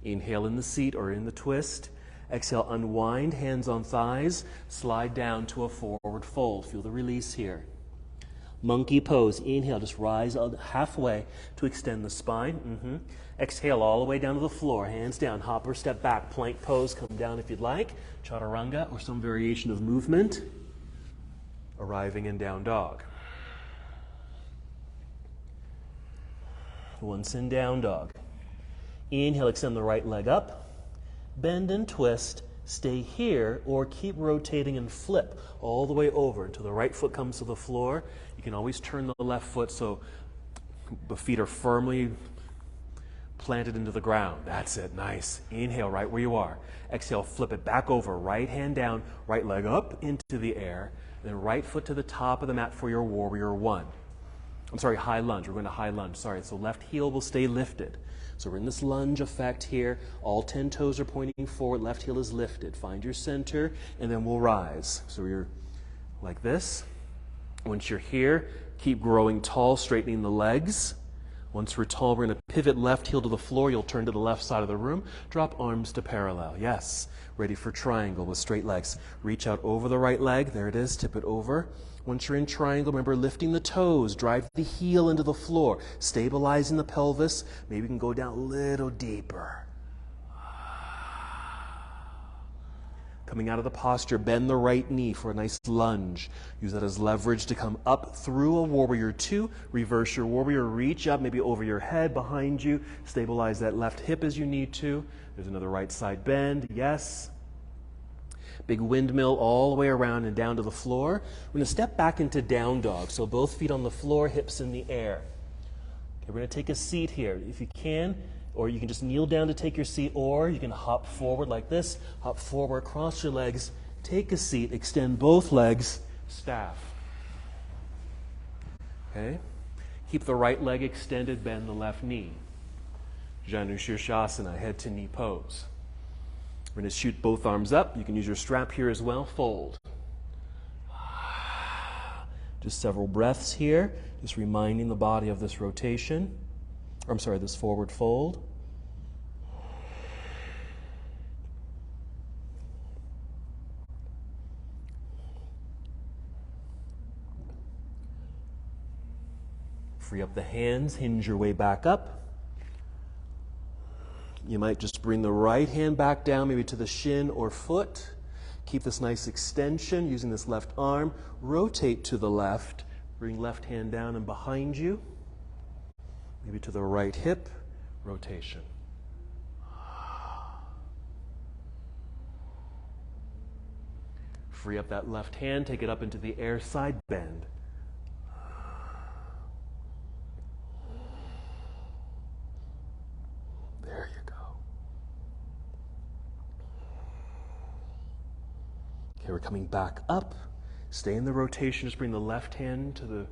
Inhale in the seat or in the twist. Exhale, unwind, hands on thighs, slide down to a forward fold. Feel the release here. Monkey pose. Inhale, just rise halfway to extend the spine. Exhale all the way down to the floor, hands down, hop or step back. Plank pose, come down if you'd like. Chaturanga or some variation of movement. Arriving in down dog. Once in down dog. Inhale, extend the right leg up. Bend and twist, stay here, or keep rotating and flip all the way over until the right foot comes to the floor. You can always turn the left foot, so The feet are firmly planted into the ground. That's it. Nice. Inhale right where you are. Exhale, flip it back over. Right hand down, right leg up into the air. Then right foot to the top of the mat for your warrior one. I'm sorry, high lunge. We're going to high lunge. Sorry. So left heel will stay lifted. So we're in this lunge effect here. All 10 toes are pointing forward. Left heel is lifted. Find your center, and then we'll rise. So you're like this. Once you're here, keep growing tall, straightening the legs. Once we're tall, we're going to pivot left heel to the floor. You'll turn to the left side of the room. Drop arms to parallel. Yes. Ready for triangle with straight legs. Reach out over the right leg. There it is. Tip it over. Once you're in triangle, remember lifting the toes. Drive the heel into the floor. Stabilizing the pelvis. Maybe you can go down a little deeper. Coming out of the posture, bend the right knee for a nice lunge. Use that as leverage to come up through a warrior two. Reverse your warrior, reach up, maybe over your head, behind you. Stabilize that left hip as you need to. There's another right side bend, yes. Big windmill all the way around and down to the floor. We're going to step back into down dog. So both feet on the floor, hips in the air. Okay, we're going to take a seat here. If you can, or you can just kneel down to take your seat, or you can hop forward like this, hop forward, cross your legs, take a seat, extend both legs, staff. Okay? Keep the right leg extended, bend the left knee. Janu Shirshasana, head to knee pose. We're going to shoot both arms up. You can use your strap here as well, fold. Just several breaths here, just reminding the body of this rotation. This forward fold. Free up the hands, hinge your way back up. You might just bring the right hand back down, maybe to the shin or foot. Keep this nice extension using this left arm. Rotate to the left. Bring left hand down and behind you. Maybe to the right hip, rotation. Free up that left hand, take it up into the air, side bend. There you go. Okay, we're coming back up. Stay in the rotation, just bring the left hand to the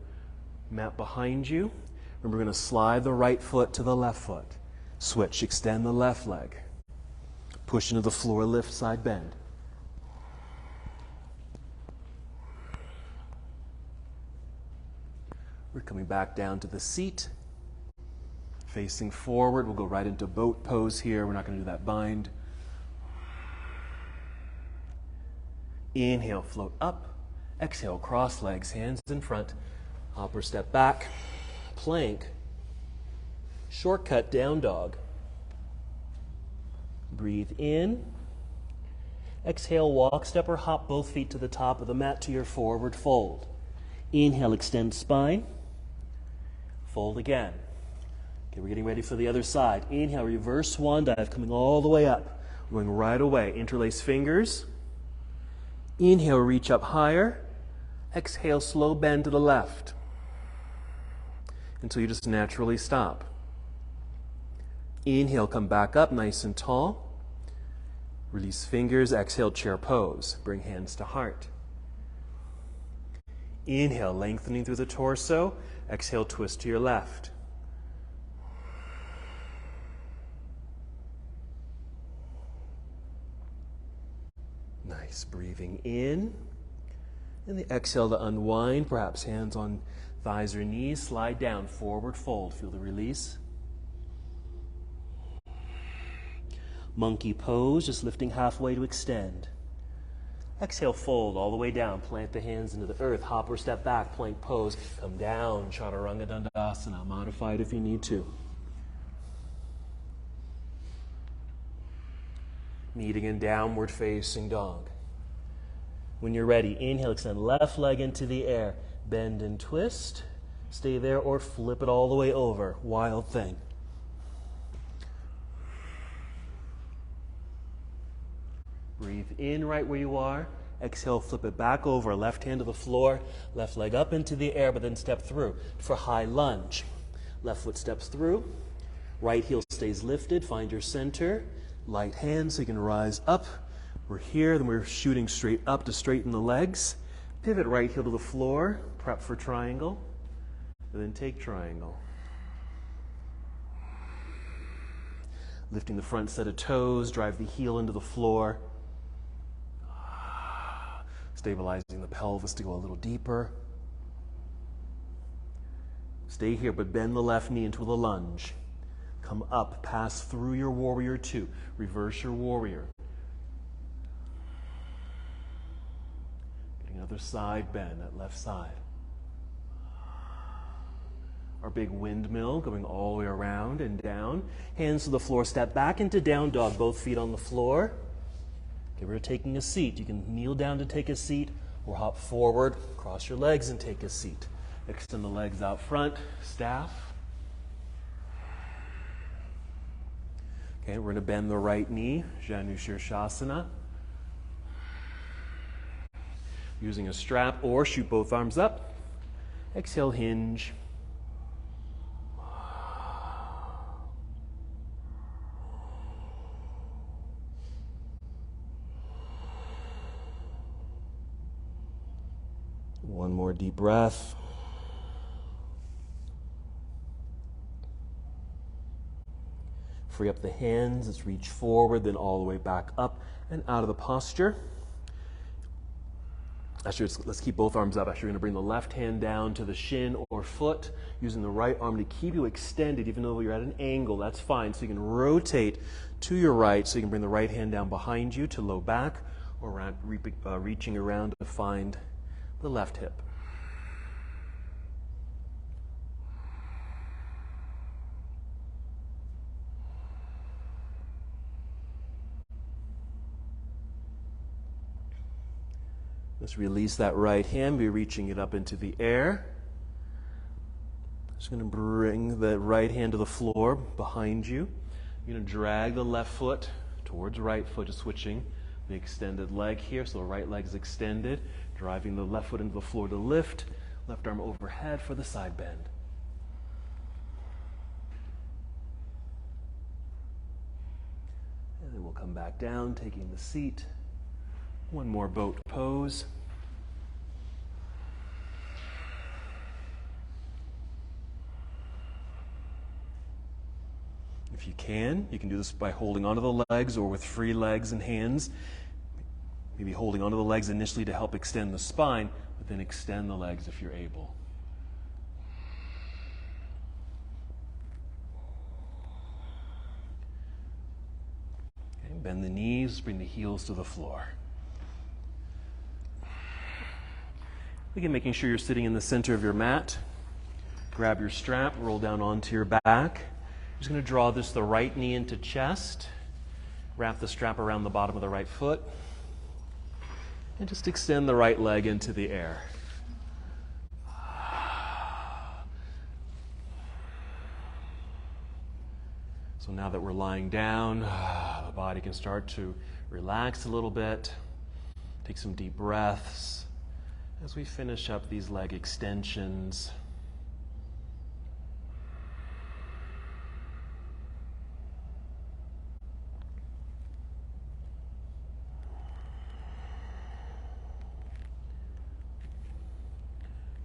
mat behind you. Remember, we're going to slide the right foot to the left foot. Switch, extend the left leg. Push into the floor, lift, side bend. We're coming back down to the seat. Facing forward, we'll go right into boat pose here. We're not going to do that bind. Inhale, float up. Exhale, cross legs, hands in front. Hop or step back. Plank. Shortcut down dog. Breathe in. Exhale, walk, step, or hop both feet to the top of the mat to your forward fold. Inhale, extend spine. Fold again. Okay, we're getting ready for the other side. Inhale, reverse swan dive, coming all the way up. We're going right away. Interlace fingers. Inhale, reach up higher. Exhale, slow bend to the left until you just naturally stop. Inhale, come back up nice and tall. Release fingers, exhale, chair pose. Bring hands to heart. Inhale, lengthening through the torso. Exhale, twist to your left. Nice, breathing in. And the exhale to unwind, perhaps hands on thighs or knees. Slide down, forward fold. Feel the release. Monkey pose, just lifting halfway to extend. Exhale, fold all the way down. Plant the hands into the earth. Hop or step back, plank pose. Come down, Chaturanga Dandasana. Modify it if you need to. Meeting in downward facing dog. When you're ready, inhale, extend left leg into the air. Bend and twist. Stay there or flip it all the way over. Wild thing. Breathe in right where you are. Exhale, flip it back over. Left hand to the floor. Left leg up into the air, but then step through for high lunge. Left foot steps through. Right heel stays lifted. Find your center. Light hand so you can rise up. We're here, then we're shooting straight up to straighten the legs. Pivot right heel to the floor. Prep for triangle. And then take triangle. Lifting the front set of toes. Drive the heel into the floor. Stabilizing the pelvis to go a little deeper. Stay here, but bend the left knee into the lunge. Come up, pass through your warrior two. Reverse your warrior. Getting another side bend, that left side. Our big windmill going all the way around and down. Hands to the floor, step back into down dog, both feet on the floor. Okay, we're taking a seat. You can kneel down to take a seat or hop forward, cross your legs and take a seat. Extend the legs out front, staff. Okay, we're going to bend the right knee, Janu Shirshasana. Using a strap or shoot both arms up. Exhale, hinge. One more deep breath. Free up the hands, let's reach forward, then all the way back up and out of the posture. Actually, let's keep both arms up. Actually, you're going to bring the left hand down to the shin or foot, using the right arm to keep you extended, even though you're at an angle, that's fine. So you can rotate to your right, so you can bring the right hand down behind you to low back, or around, reaching around to find the left hip. Let's release that right hand, be reaching it up into the air. Just going to bring the right hand to the floor behind you. You're going to drag the left foot towards right foot, just switching the extended leg here. So the right leg is extended, driving the left foot into the floor to lift, left arm overhead for the side bend. And then we'll come back down, taking the seat. One more boat pose. If you can do this by holding onto the legs or with free legs and hands. Maybe holding onto the legs initially to help extend the spine, but then extend the legs if you're able. Okay, bend the knees, bring the heels to the floor. Again, making sure you're sitting in the center of your mat. Grab your strap, roll down onto your back. You're just going to draw the right knee into chest. Wrap the strap around the bottom of the right foot. And just extend the right leg into the air. So now that we're lying down, the body can start to relax a little bit. Take some deep breaths as we finish up these leg extensions.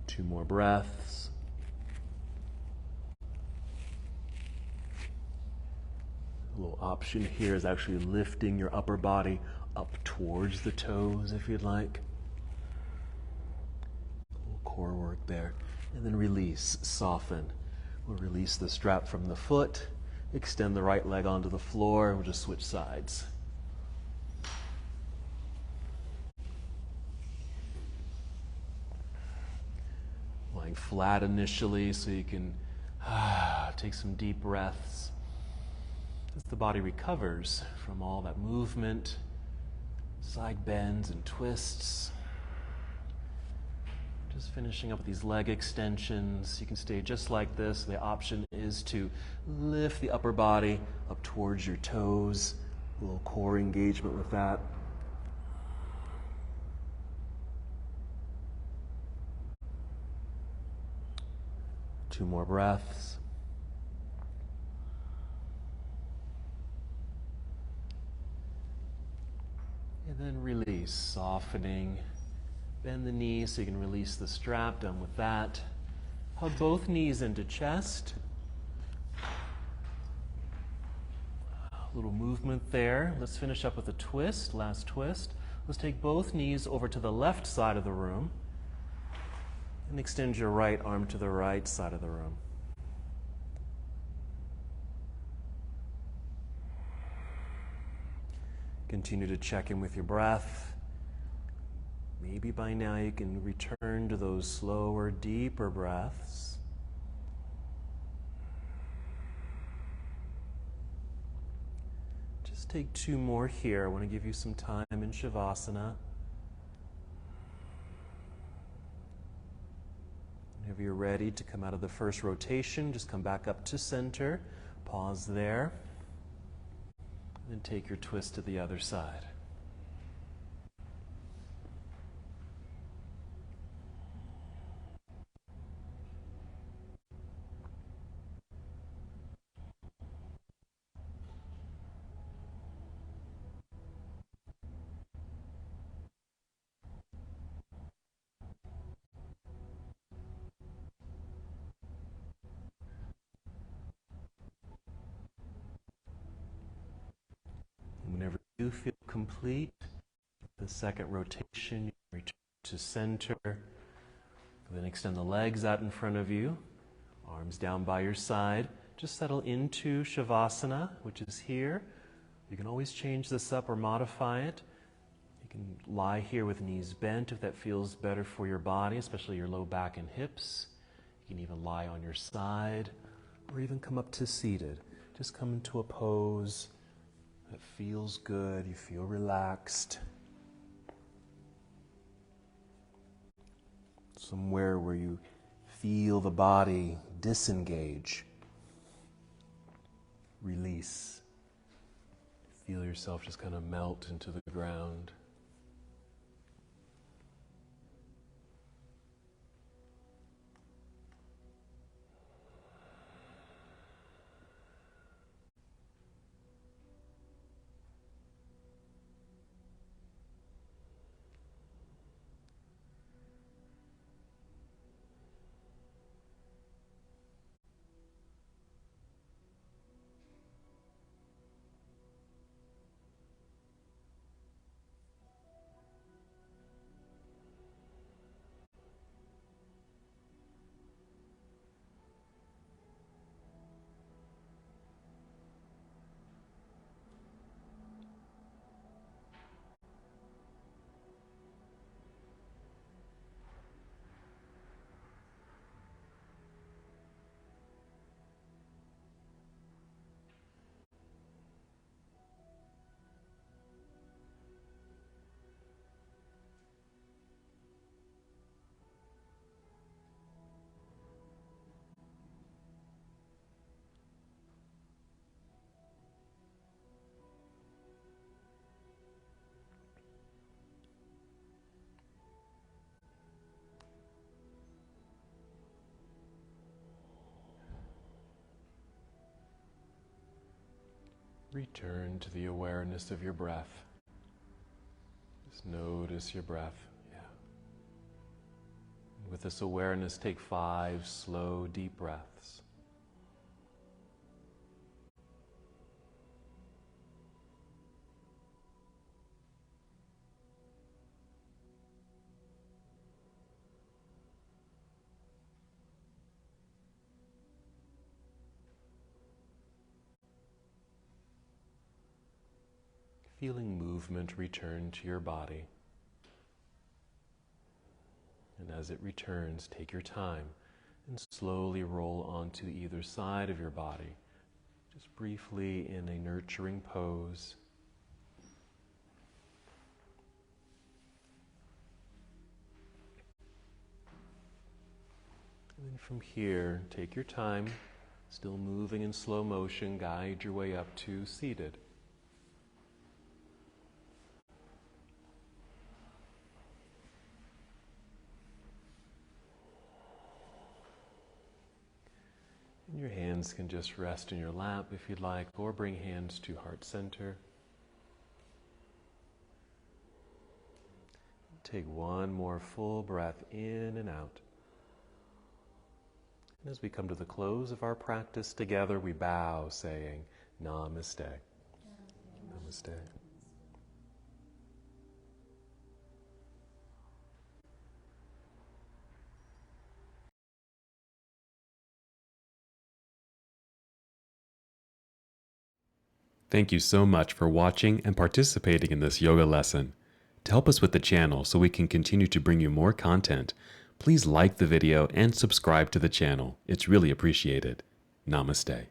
Two more breaths. A little option here is actually lifting your upper body up towards the toes if you'd like. A little core work there. And then release, soften. We'll release the strap from the foot, extend the right leg onto the floor, and we'll just switch sides. Lying flat initially so you can take some deep breaths as the body recovers from all that movement, side bends and twists. Just finishing up with these leg extensions. You can stay just like this. The option is to lift the upper body up towards your toes. A little core engagement with that. Two more breaths. softening. Bend the knees so you can release the strap. Done with that. Hug both knees into chest. A little movement there. Let's finish up with a twist, last twist. Let's take both knees over to the left side of the room and extend your right arm to the right side of the room. Continue to check in with your breath. Maybe by now you can return to those slower, deeper breaths. Just take 2 more here. I want to give you some time in Shavasana. Whenever you're ready to come out of the first rotation, just come back up to center. Pause there. And take your twist to the other side. Whenever you feel complete, the second rotation, you return to center. Then extend the legs out in front of you, arms down by your side. Just settle into Shavasana, which is here. You can always change this up or modify it. You can lie here with knees bent if that feels better for your body, especially your low back and hips. You can even lie on your side or even come up to seated. Just come into a pose that feels good, you feel relaxed. Somewhere where you feel the body disengage, release. Feel yourself just kind of melt into the ground. Return to the awareness of your breath. Just notice your breath. Yeah. With this awareness, take 5 slow, deep breaths. Feeling movement return to your body. And as it returns, take your time and slowly roll onto either side of your body, just briefly in a nurturing pose. And then from here, take your time, still moving in slow motion, guide your way up to seated. And your hands can just rest in your lap if you'd like, or bring hands to heart center. Take one more full breath in and out. And as we come to the close of our practice together, we bow saying, Namaste. Namaste. Thank you so much for watching and participating in this yoga lesson. To help us with the channel so we can continue to bring you more content, please like the video and subscribe to the channel. It's really appreciated. Namaste.